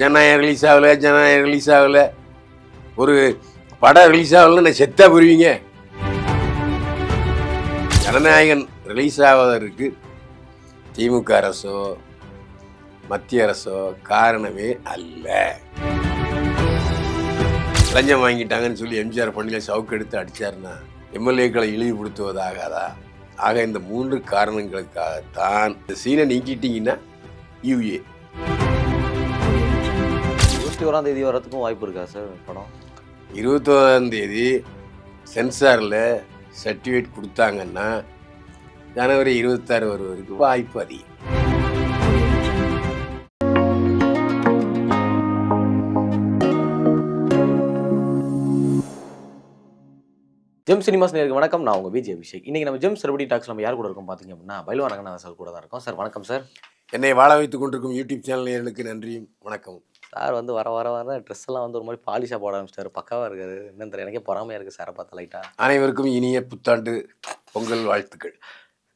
ஜனநாயகம் ரிலீஸ் ஆகலை, ஜனநாயகம் ரிலீஸ் ஆகலை, ஒரு படம் ரிலீஸ் ஆகலன்னு நான் செத்தா புரிவீங்க. ஜனநாயகன் ரிலீஸ் ஆவதற்கு திமுக அரசோ மத்திய அரசோ காரணமே அல்ல. லஞ்சம் வாங்கிட்டாங்கன்னு சொல்லி எம்ஜிஆர் பண்ணில சவுக்கு எடுத்து அடிச்சாருன்னா எம்எல்ஏக்களை இழிவுபடுத்துவதாகாதா? ஆக இந்த 3 காரணங்களுக்காகத்தான் இந்த சீனை நீக்கிட்டீங்கன்னா யூஏ 21ஆம் தேதி வரதுக்கும் வாய்ப்பு இருக்கா சார் படம்? 21ஆம் தேதி சென்சாரில் சர்டிஃபிகேட் கொடுத்தாங்கன்னா ஜனவரி 26 வருவதற்கு வாய்ப்பு அதிகம். ஜெம் சினிமாஸ் நேருக்கு வணக்கம். நான் உங்கள் விஜய் அபிஷேக். இன்றைக்கி நம்ம ஜெம் செலிபிரிட்டி டாக்ஸ் நம்ம யார் கூட இருக்கோம் பார்த்தீங்க அப்படின்னா பைல்வான் ரங்கநாதன் சார் கூட தான் இருக்கோம். சார் வணக்கம் சார். என்னை வாழ வைத்துக் கொண்டிருக்கும் யூடியூப் சேனல் நேயர்களுக்கு நன்றியும் வணக்கம். சார் வர ட்ரெஸ் எல்லாம் ஒரு மாதிரி பாலிஷாக போட ஆரம்பிச்சிட்டாரு. பக்காவாக இருக்காது. என்னன்னு தெரியல, எனக்கே பொறாமையாக இருக்குது சாரை பார்த்த லைட்டாக. அனைவருக்கும் இனிய புத்தாண்டு பொங்கல் வாழ்த்துக்கள்.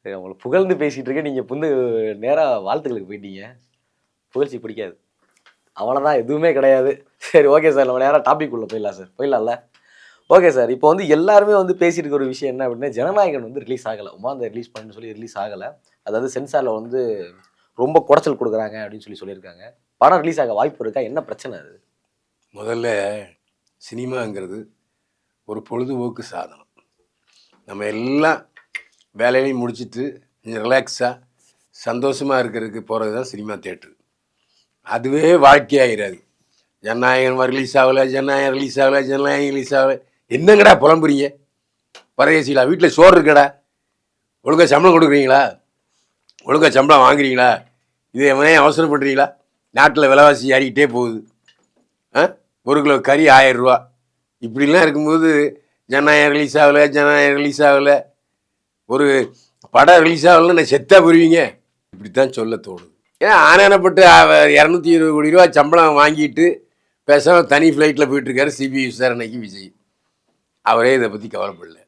சரி, உங்களை புகழ்ந்து பேசிகிட்டு இருக்கேன், நீங்கள் நேராக வாழ்த்துக்களுக்கு போயிட்டீங்க. புகழ்ச்சி பிடிக்காது, அவ்வளோதான், எதுவுமே கிடையாது. சரி, ஓகே சார், நம்ம நேராக டாபிக் உள்ள போயிடலாம் சார். போயிடலாம்ல? Okay sir. இப்போ எல்லாருமே பேசிட்டு இருக்க ஒரு விஷயம் என்ன அப்படின்னா, ஜனநாயகன் ரிலீஸ் ஆகலை. உமாந்த ரிலீஸ் பண்ணு சொல்லி ரிலீஸ் ஆகலை. அதாவது சென்சாரில் ரொம்ப குடைச்சல் கொடுக்குறாங்க அப்படின்னு சொல்லியிருக்காங்க. படம் ரிலீஸ் ஆக வாய்ப்பு இருக்கா? என்ன பிரச்சனை அது? முதல்ல சினிமாங்கிறது ஒரு பொழுதுபோக்கு சாதனம். நம்ம எல்லாம் வேலையிலையும் முடிச்சுட்டு கொஞ்சம் ரிலாக்ஸாக சந்தோஷமாக இருக்கிறதுக்கு போகிறது தான் சினிமா தேட்டரு. அதுவே வாழ்க்கையாகிறாது. ஜனநாயகன் ரிலீஸ் ஆகலை, ஜனநாயகம் ரிலீஸ் ஆகலை, ஜனநாயகம் ரிலீஸ் ஆகலை. என்னங்கடா புலம்புறீங்க? பரதேசிகளா? வீட்டில் சோறு இருக்கடா? ஒழுங்காக சம்பளம் கொடுக்குறீங்களா? ஒழுங்காக சம்பளம் வாங்குறீங்களா? இது எவனே அவசரம் பண்ணுறீங்களா? நாட்டில் விலைவாசி ஏறிக்கிட்டே போகுது. 1 கிலோ கறி 1000 ரூபா. இப்படிலாம் இருக்கும்போது ஜனநாயகம் ரிலீஸ் ஆகலை, ஜனநாயகம் ரிலீஸ் ஆகலை, ஒரு படம் ரிலீஸ் ஆகலைன்னு நான் செத்தா புரிவீங்க. இப்படித்தான் சொல்ல தோணுது. ஏன்னா ஆனானப்பட்டு 220 கோடி ரூபா சம்பளம் வாங்கிட்டு பேசாமல் தனி ஃப்ளைட்டில் போயிட்டுருக்காரு சிபிஐ விசாரணைக்கு விஜய். அவரே இதை பற்றி கவலைப்படல.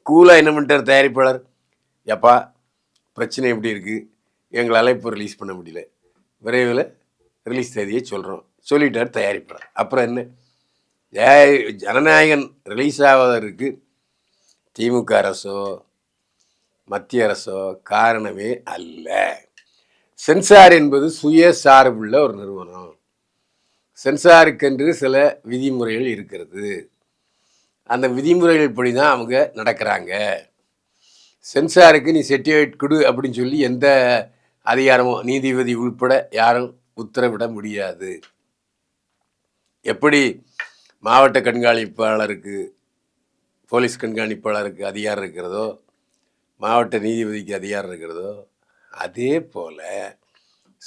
கூலாக என்ன பண்ணிட்டார் தயாரிப்பாளர்? எப்பா பிரச்சனை எப்படி இருக்குது, எங்களால் இப்போ ரிலீஸ் பண்ண முடியல, விரைவில் ரிலீஸ் தேதியை சொல்கிறோம் சொல்லிட்டார் தயாரிப்பாளர். அப்புறம் என்ன? ஜனநாயகன் ரிலீஸ் ஆவதற்கு திமுக அரசோ மத்திய அரசோ காரணமே அல்ல. சென்சார் என்பது சுய சார்புள்ள ஒரு நிறுவனம். சென்சாருக்கென்று சில விதிமுறைகள் இருக்கிறது. அந்த விதிமுறைகள் படி தான் அவங்க நடக்கிறாங்க. சென்சாருக்கு நீ சர்டிஃபிகேட் கொடு அப்படின்னு சொல்லி எந்த அதிகாரமும் நீதிபதி உள்பட யாரும் உத்தரவிட முடியாது. எப்படி மாவட்ட கண்காணிப்பாளருக்கு போலீஸ் கண்காணிப்பாளருக்கு அதிகாரம் இருக்கிறதோ, மாவட்ட நீதிபதிக்கு அதிகாரம் இருக்கிறதோ, அதே போல்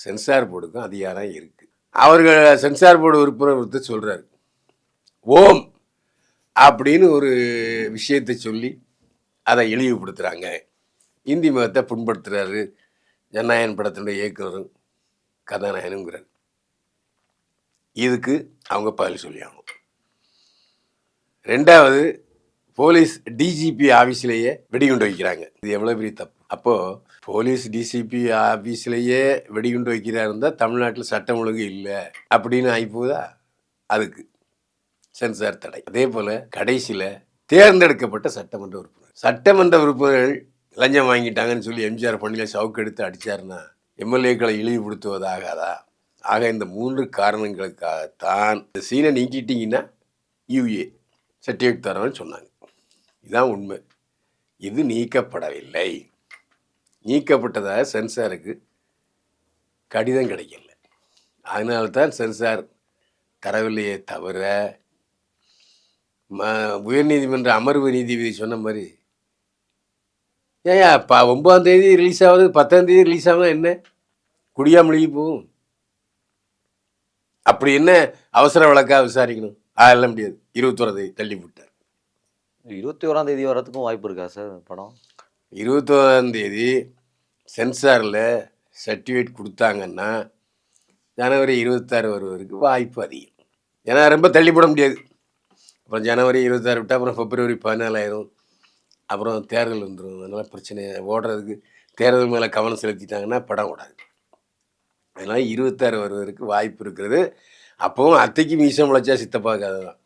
சென்சார் போர்டுக்கும் அதிகாரம் இருக்குது. அவர்கள் சென்சார் போர்டு உறுப்பினர் ஒருத்தர் சொல்கிறார், ஓம் அப்படின்னு ஒரு விஷயத்தை சொல்லி அதை இழிவுபடுத்துகிறாங்க, இந்தி மதத்தை புண்படுத்துகிறாரு, ஜனநாயகன் படத்தினுடைய இயக்குனரும் கதாநாயகனுங்கிறார். இதுக்கு அவங்க பதில் சொல்லி ஆகணும். 2வது, போலீஸ் டிஜிபி ஆஃபீஸ்லேயே வெடிகுண்டு வைக்கிறாங்க. இது எவ்வளோ பெரிய தப்பு. அப்போது போலீஸ் டிசிபி ஆஃபீஸ்லேயே வெடிகுண்டு வைக்கிறா இருந்தால் தமிழ்நாட்டில் சட்டம் ஒழுங்கு இல்லை அப்படின்னு ஆகிப்போதா? அதுக்கு சென்சார் தடை. அதே போல் கடைசியில் தேர்ந்தெடுக்கப்பட்ட சட்டமன்ற உறுப்பினர்கள் லஞ்சம் வாங்கிட்டாங்கன்னு சொல்லி எம்ஜிஆர் பண்ணில சவுக்கு எடுத்து அடித்தாருன்னா எம்எல்ஏக்களை இழிவுபடுத்துவதாகாதா? ஆக இந்த 3 காரணங்களுக்காகத்தான் இந்த சீனை நீக்கிட்டீங்கன்னா யூஏ சர்டிஃபிகேட் தரணும்னு சொன்னாங்க. இதுதான் உண்மை. இது நீக்கப்படவில்லை. நீக்கப்பட்டதாக சென்சாருக்கு கடிதம் கிடைக்கல. அதனால தான் சென்சார் தரவில்லையே தவிர உயர்நீதிமன்ற அமர்வு நீதிபதி சொன்ன மாதிரி, ஏன் 9ஆம் தேதி ரிலீஸ் ஆகுது, 10ஆம் தேதி ரிலீஸ் ஆகுது, என்ன குடியா முழுகி போகும்? அப்படி என்ன அவசர வழக்காக விசாரிக்கணும்? அதெல்லாம் முடியாது. 21ஆம் தேதி தள்ளி விட்டார். 21ஆம் தேதி வரதுக்கும் வாய்ப்பு இருக்கா சார் படம்? 21ஆம் தேதி சென்சாரில் சர்டிஃபிகேட் கொடுத்தாங்கன்னா ஜனவரி 26 வருவதற்கு வாய்ப்பு அதிகம். ஏன்னா ரொம்ப தள்ளி போட முடியாது. அப்புறம் ஜனவரி 26 விட்டால் அப்புறம் பிப்ரவரி 14 ஆயிரும். அப்புறம் தேர்தல் வந்துடும். அதனால் பிரச்சனை. ஓடுறதுக்கு தேர்தல் மேலே கவனம் செலுத்திட்டாங்கன்னா படம் ஓடாது. அதனால் 26 வருவதற்கு வாய்ப்பு இருக்கிறது. அப்போவும் அத்தைக்கு மீசம் முளைச்சா சித்தப்பா கதை தான்.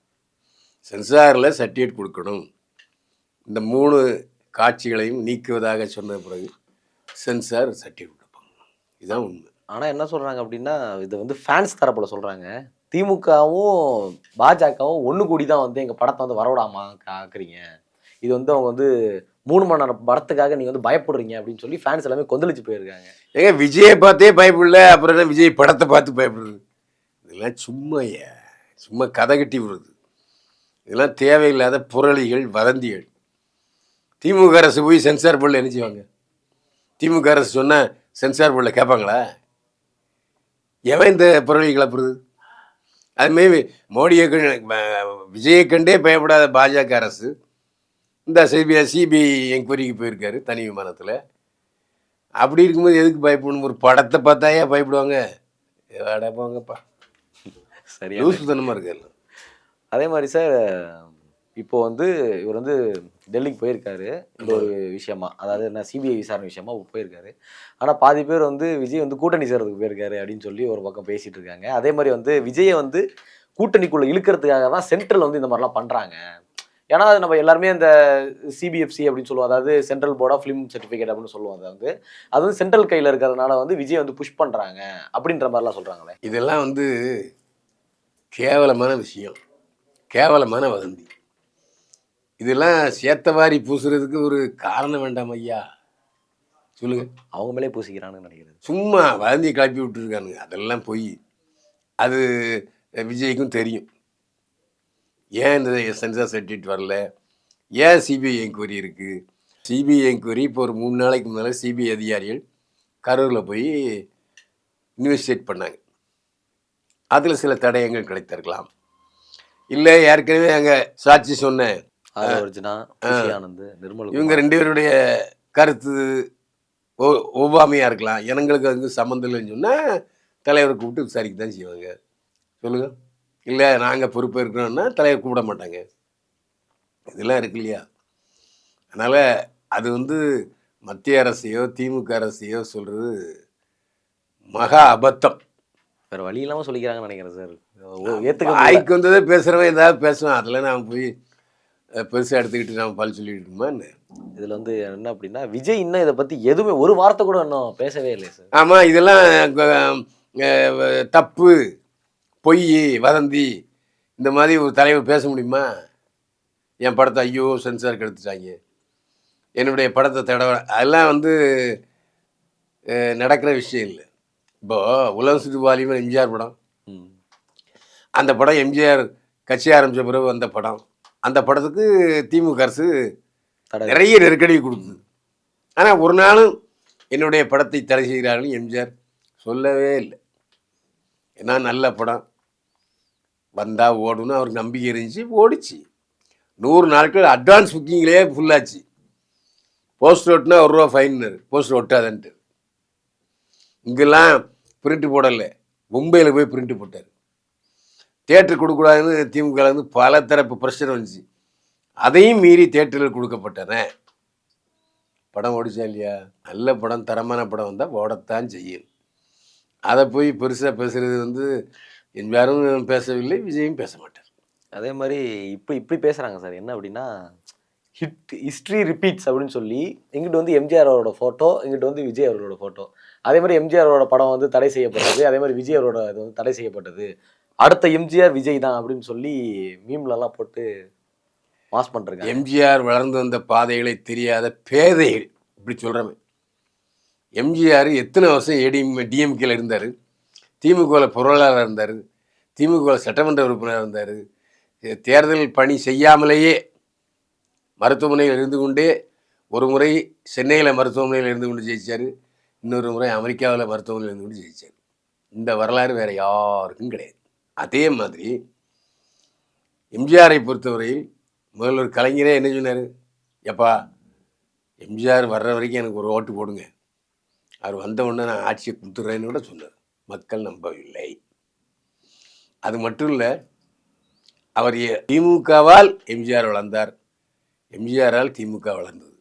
சென்சாரில் சர்டிஃபிகேட் கொடுக்கணும். இந்த 3 காட்சிகளையும் நீக்குவதாக சொன்ன பிறகு சென்சார் சர்டிஃபிகேட் கொடுப்பாங்க. இதுதான் உண்மை. ஆனா என்ன சொல்றாங்க அப்படின்னா, இது வந்து ஃபேன்ஸ் தரப்புல சொல்றாங்க. திமுகவும், பாஜகவும் ஒண்ணு கூடி தான் வந்து எங்க படத்த வந்து வரவிடாம ஆக்குறீங்க. இது வந்து அவங்க வந்து 3 மணி நேரம் படத்துக்காக நீங்க வந்து பயப்படுறீங்க அப்படின்னு சொல்லி ஃபேன்ஸ் எல்லாமே கொந்தளிச்சு போயிருக்காங்க. ஏங்க விஜயை பார்த்தே பயப்படல, அப்புறம் என்ன விஜய் படத்தை பார்த்து பயப்படுறது? இதெல்லாம் சும்மாயா, சும்மா கதை கட்டி விடுறது. இதெல்லாம் தேவையில்லாத புரளிகள், வதந்திகள். திமுக அரசு போய் சென்சார் போர்டில் என்ன செய்வாங்க? திமுக அரசு சொன்னால் சென்சார் போர்டில் கேட்பாங்களா? எவன் இந்த புரளி கிளப்புறது? அதுமாரி மோடியை விஜயை கண்டே பயப்படாத பாஜக அரசு இந்த சிபிஐ என்கொயரிக்கு போயிருக்காரு தனி விமானத்தில். அப்படி இருக்கும்போது எதுக்கு பயப்படணும்? ஒரு படத்தை பார்த்தாயா பயப்படுவாங்க? போங்கப்பா, சரியா லூசுத்தனமாக இருக்காரு. அதே மாதிரி சார், இப்போ வந்து இவர் வந்து டெல்லிக்கு போயிருக்காரு இந்த ஒரு விஷயமா, அதாவது என்ன சிபிஐ விசாரணை விஷயமா போயிருக்காரு. ஆனால் பாதி பேர் வந்து விஜய் வந்து கூட்டணி சேர்றதுக்கு போயிருக்காரு அப்படின்னு சொல்லி ஒரு பக்கம் பேசிட்டு இருக்காங்க. அதே மாதிரி வந்து விஜயை வந்து கூட்டணிக்குள்ள இழுக்கிறதுக்காக தான் சென்ட்ரல் வந்து இந்த மாதிரிலாம் பண்றாங்க. ஏன்னா அது நம்ம எல்லாருமே இந்த சிபிஎஃப்சி அப்படின்னு சொல்லுவோம், அதாவது central board of film certificate அப்படின்னு சொல்லுவோம். அது வந்து சென்ட்ரல் கையில் இருக்கிறதுனால வந்து விஜய் வந்து புஷ் பண்றாங்க அப்படின்ற மாதிரிலாம் சொல்றாங்களே. இதெல்லாம் வந்து கேவலமான விஷயம், கேவலமான வதந்தி. இதெல்லாம் சேத்தவாரி பூசுறதுக்கு ஒரு காரணம் வேண்டாம் ஐயா? சொல்லுங்க. அவங்க மேலே பூசிக்கிறான்னு நினைக்கிறது. சும்மா வதந்தி கிளப்பி விட்டுருக்கானுங்க. அதெல்லாம் போய் அது விஜய்க்கும் தெரியும். ஏன் இந்த சென்சார் சர்டிஃபிகேட் வரல, ஏன் சிபிஐ என்கொயரி இருக்குது? சிபிஐ என்கொயரி இப்போ ஒரு 3 நாளைக்கு முன்னால் சிபிஐ அதிகாரிகள் கரூரில் போய் இன்வெஸ்டிகேட் பண்ணாங்க. அதில் சில தடயங்கள் கிடைத்திருக்கலாம். இல்லை ஏற்கனவே அங்கே சாட்சி சொன்னேன் இவங்க 2 பேருடைய கருத்து ஒவ்வாமையாக இருக்கலாம், எனக்கு அதுக்கு சம்மந்தம் இல்லைன்னு சொன்னால் தலைவரை கூப்பிட்டு விசாரிக்க தான் செய்வாங்க. சொல்லுங்க. இல்லை நாங்கள் பொறுப்பு இருக்கிறோன்னா தலைவர் கூப்பிட மாட்டாங்க. இதெல்லாம் இருக்கு இல்லையா? அதனால் அது வந்து மத்திய அரசையோ திமுக அரசையோ சொல்கிறது மகா அபத்தம். வேறு வழி இல்லாமல் சொல்லிக்கிறாங்கன்னு நினைக்கிறேன் சார். வாய்க்கு வந்ததே பேசுகிறவன் ஏதாவது பேசுவேன், அதில் நான் போய் பெருசாக எடுத்துக்கிட்டு நம்ம பல் சொல்லிட்டு இருக்கோமா என்ன? இதில் வந்து என்ன அப்படின்னா, விஜய் இன்னும் இதை பற்றி எதுவுமே ஒரு வார்த்தை கூட இன்னும் பேசவே இல்லை சார். ஆமாம், இதெல்லாம் தப்பு, பொய், வதந்தி. இந்த மாதிரி ஒரு தலைவர் பேச முடியுமா? என் படத்தை ஐயோ சென்சாருக்கு எடுத்துட்டாங்க, என்னுடைய படத்தை அதெல்லாம் வந்து நடக்கிற விஷயம் இல்லை. இப்போது உலகம் சுற்று வாலிபன் எம்ஜிஆர் படம், அந்த படம் எம்ஜிஆர் கட்சி ஆரம்பித்த பிறகு வந்த படம். அந்த படத்துக்கு திமுக அரசு நிறைய நெருக்கடி கொடுக்குது. ஆனால் ஒரு நாளும் என்னுடைய படத்தை தடை செய்கிறார்கள் எம்ஜிஆர் சொல்லவே இல்லை. ஏன்னா நல்ல படம் வந்தால் ஓடணும்னு அவருக்கு நம்பிக்கை இருந்துச்சு, ஓடிச்சு. 100 நாட்கள் அட்வான்ஸ் புக்கிங்லேயே ஃபுல்லாச்சு. போஸ்டர் ஒட்டினா ₹1 ஃபைன்னு, போஸ்டர் ஒட்டாதன்ட்டு. இங்கெல்லாம் பிரிண்ட்டு போடலை, மும்பையில் போய் பிரிண்ட்டு போட்டார். தேட்டர் கொடுக்கூடாதுன்னு திமுகலேருந்து பல தரப்பு பிரச்சனை வந்துச்சு. அதையும் மீறி தேட்டரில் கொடுக்கப்பட்டன. படம் ஓடிச்சா இல்லையா? நல்ல படம், தரமான படம் வந்தால் ஓடத்தான் செய்யும். அதை போய் பெருசாக பேசுகிறது வந்து யாரும் பேசவில்லை, விஜயும் பேச மாட்டார். அதே மாதிரி இப்படி பேசுகிறாங்க சார். என்ன அப்படின்னா, ஹிஸ்ட்ரி ரிப்பீட்ஸ் அப்படின்னு சொல்லி எங்கிட்ட வந்து எம்ஜிஆர் அவரோட ஃபோட்டோ, எங்கிட்ட வந்து விஜய் அவரோட ஃபோட்டோ. அதே மாதிரி எம்ஜிஆர் அவரோட படம் வந்து தடை செய்யப்பட்டது, அதே மாதிரி விஜய் அவரோட இது வந்து தடை செய்யப்பட்டது, அடுத்த எம்ஜிஆர் விஜய் தான் அப்படின்னு சொல்லி மீம்லலாம் போட்டு மாஸ் பண்ணுறாங்க. எம்ஜிஆர் வளர்ந்து வந்த பாதைகளை தெரியாத பேதைகள் இப்படி சொல்கிறவன். எம்ஜிஆர் எத்தனை வருஷம் டிஎம்கேல இருந்தார், திமுகவில் பொருளாளராக இருந்தார், திமுகவில் சட்டமன்ற உறுப்பினராக இருந்தார். தேர்தல் பணி செய்யாமலேயே மருத்துவமனையில் இருந்து கொண்டே, ஒரு முறை சென்னையில் மருத்துவமனையில் இருந்து கொண்டு ஜெயித்தார், இன்னொரு முறை அமெரிக்காவில் மருத்துவமனையில் இருந்து கொண்டு ஜெயித்தார். இந்த வரலாறு வேறு யாருக்கும் கிடையாது. அதே மாதிரி எம்ஜிஆரை பொறுத்தவரையில் முதல்வர் கலைஞரே என்ன சொன்னார்? எப்பா எம்ஜிஆர் வர்ற வரைக்கும் எனக்கு ஒரு ஓட்டு போடுங்க, அவர் வந்த உடனே நான் ஆட்சியை கொடுத்துட்றேன்னு கூட சொன்னார். மக்கள் நம்பவில்லை. அது மட்டும் இல்லை, அவர் திமுகவால் எம்ஜிஆர் வளர்ந்தார், எம்ஜிஆரால் திமுக வளர்ந்தது.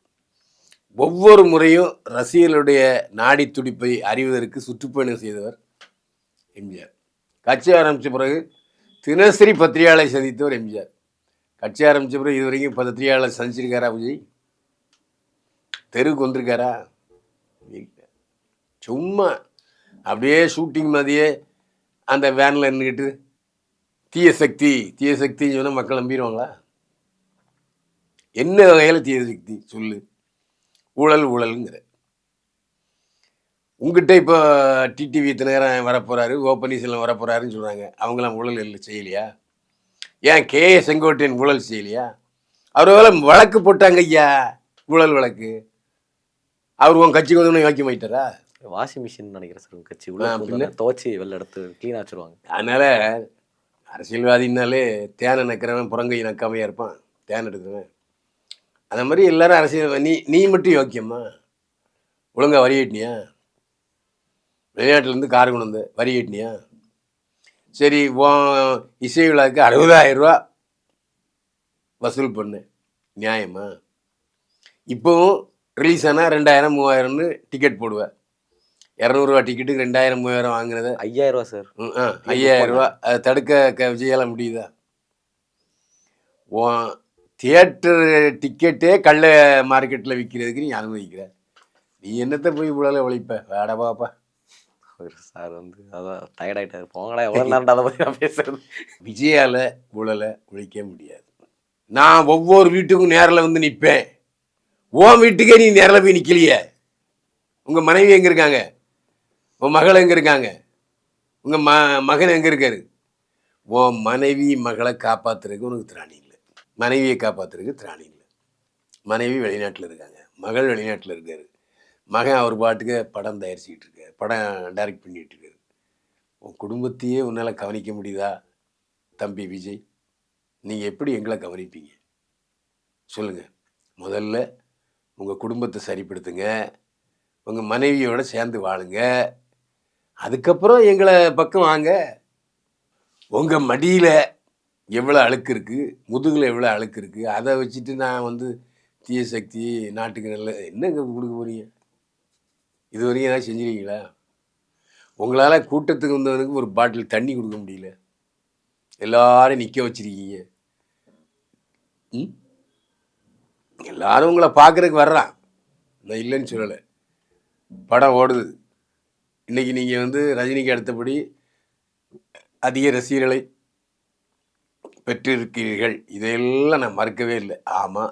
ஒவ்வொரு முறையும் ரசிகர்களுடைய நாடி துடிப்பை அறிவதற்கு சுற்றுப்பயணம் செய்தவர் எம்ஜிஆர். கட்சி ஆரம்பித்த பிறகு தினசரி பத்திரிகையாளரை சந்தித்தவர் எம்ஜிஆர். கட்சி ஆரம்பித்த பிறகு இது வரைக்கும் பத்திரிகையாளர் சந்திச்சிருக்காரா விஜய்? தெருவுக்கு வந்திருக்காரா? இல்லை. சும்மா அப்படியே ஷூட்டிங் மாதிரியே அந்த வேனில் நின்றுக்கிட்டு தீய சக்தின்னு சொன்னால் மக்கள் நம்பிடுவாங்களா? என்ன வகையில் தீய சக்தி சொல்லு? ஊழல்ங்கிற. உங்ககிட்ட இப்போ டிடிவி தினகரன் வரப்போகிறாரு, ஓ பன்னீர்செல்வம் வரப்போகிறாருன்னு சொல்கிறாங்க. அவங்களாம் ஊழல் இல்லை செய்யலையா? ஏன் கே.ஏ. செங்கோட்டையன் ஊழல் செய்யலையா? அவர் வேலை வழக்கு போட்டாங்க ஐயா, ஊழல் வழக்கு. அவர் உன் கட்சிக்கு வந்து யோக்கியமாயிட்டாரா? வாஷிங் மிஷின் நினைக்கிறேன் சார் உங்கள் கட்சி உள்ள துவச்சி வெளில எடுத்து க்ளீனாக வச்சுருவாங்க. அதனால் அரசியல்வாதினாலே தேனை நக்கிறவன் புறங்கை நக்காமையாக இருப்பான், தேன் எடுக்கிறவன். அந்த மாதிரி எல்லாரும் அரசியல். நீ மட்டும் யோக்கியம்மா? ஒழுங்கா வரி கட்டினியா? வெளிநாட்டிலேருந்து கார் கொண்டு வந்து வரி கட்டினியா? சரி, இசை விழாவுக்கு 60,000 ரூபா வசூல் பண்ணு, நியாயமா? இப்போவும் ரிலீஸ் ஆனால் 2,000 3,000ன்னு டிக்கெட் போடுவேன். 200 ரூபா டிக்கெட்டுக்கு 2,000 3,000 வாங்குறத 5,000 ரூபா சார். 5,000 ரூபா. அதை தடுக்க விஜயால முடியுதா? தியேட்டர் டிக்கெட்டே கள்ள மார்க்கெட்டில் விற்கிறதுக்கு நீ அனுமதிக்கிற. நீ என்னத்தை போய் இவ்வளோ உழைப்ப? வேட பாப்பா சார் வந்து அதான் டயர்டாயிட்டாரு. போங்களா, எவ்வளோ நேரம் அதை பற்றி நான் பேசுறது. விஜயால ஊழலை ஒழிக்க முடியாது. நான் ஒவ்வொரு வீட்டுக்கும் நேரில் வந்து நிற்பேன். உன் வீட்டுக்கே நீ நேரில் போய் நிற்கலையே. உங்கள் மனைவி எங்கே இருக்காங்க? உன் மகள் எங்கே இருக்காங்க? உங்கள் மகன் எங்கே இருக்காரு? உன் மனைவி மகளை காப்பாற்றுறதுக்கு உனக்கு திராணி இல்லை. மனைவியை காப்பாற்றுறதுக்கு திராணி இல்லை. மனைவி வெளிநாட்டில் இருக்காங்க, மகள் வெளிநாட்டில் இருக்காரு, மகன் அவர் பாட்டுக்கு படம் தயாரிச்சுக்கிட்டு இருக்காரு, படம் டைரக்ட் பண்ணிகிட்டு இருக்காரு. உன் குடும்பத்தையே உன்னால் கவனிக்க முடியுதா தம்பி விஜய்? நீங்கள் எப்படி எங்களை கவனிப்பீங்க சொல்லுங்கள்? முதல்ல உங்கள் குடும்பத்தை சரிப்படுத்துங்க, உங்கள் மனைவியோட சேர்ந்து வாழுங்க, அதுக்கப்புறம் எங்களை பக்கம் வாங்க. உங்கள் மடியில் எவ்வளோ அழுக்கு இருக்குது, முதுகில் எவ்வளோ அழுக்கு இருக்குது, அதை வச்சுட்டு நான் வந்து தீய சக்தி நாட்டுக்கு நல்ல என்னங்க கொடுக்க போகிறீங்க? இது வரைக்கும் ஏதாவது செஞ்சுருக்கீங்களா? உங்களால் கூட்டத்துக்கு வந்தவனுக்கு ஒரு பாட்டில் தண்ணி கொடுக்க முடியல, எல்லாரும் நிற்க வச்சிருக்கீங்க. எல்லாரும் உங்களை பார்க்குறதுக்கு வர்றான், நான் இல்லைன்னு சொல்லலை. படம் ஓடுது. இன்றைக்கி நீங்கள் வந்து ரஜினிக்கு அடுத்தபடி அதிக ரசிகர்களை பெற்றிருக்கிறீர்கள். இதையெல்லாம் நான் மறுக்கவே இல்லை. ஆமாம்.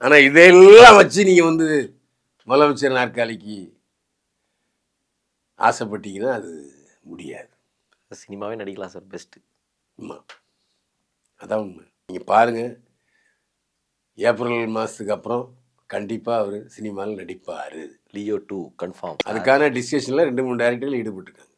ஆனால் இதையெல்லாம் வச்சு நீங்கள் வந்து முதலமைச்சர் நாற்காலிக்கு ஆசைப்பட்டீங்கன்னா அது முடியாது. சினிமாவே நடிக்கலாம் சார், பெஸ்ட்டு. ஆமாம், அதான் உண்மை. நீங்கள் பாருங்கள், ஏப்ரல் மாதத்துக்கு அப்புறம் கண்டிப்பாக அவர் சினிமாவில் நடிப்பார். Leo 2 confirm. அதுக்கான டிஸ்கஷனில் 2-3 டைரக்டர்கள் ஈடுபட்டுருக்காங்க.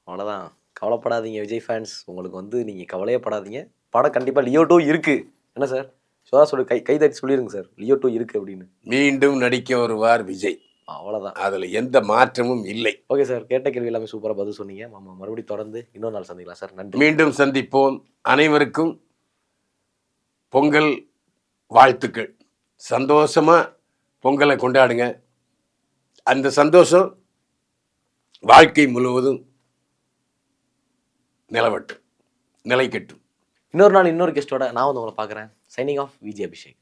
அவ்வளோதான், கவலைப்படாதீங்க விஜய் ஃபேன்ஸ். உங்களுக்கு வந்து நீங்கள் கவலையப்படாதீங்க, படம் கண்டிப்பாக லியோ 2 இருக்குது. என்ன சார் சோதா சொல்லி கை தட்டி சொல்லிடுங்க சார், லியோ 2 இருக்குது அப்படின்னு. மீண்டும் நடிக்க வருவார் விஜய், அவ்வளோதான், அதில் எந்த மாற்றமும் இல்லை. ஓகே சார், கேட்ட கேள்வி எல்லாமே சூப்பராக பதில் சொன்னீங்க. மறுபடியும் தொடர்ந்து இன்னொரு நாள் சந்திக்கலாம் சார். நன்றி. மீண்டும் சந்திப்போம். அனைவருக்கும் பொங்கல் வாழ்த்துக்கள். சந்தோஷமாக பொங்கலை கொண்டாடுங்க. அந்த சந்தோஷம் வாழ்க்கை முழுவதும் நிலைக்கட்டும். இன்னொரு நாள் இன்னொரு கெஸ்ட்டோட நான் வந்து உங்களை பார்க்குறேன். Signing off, Vijay Abhishek.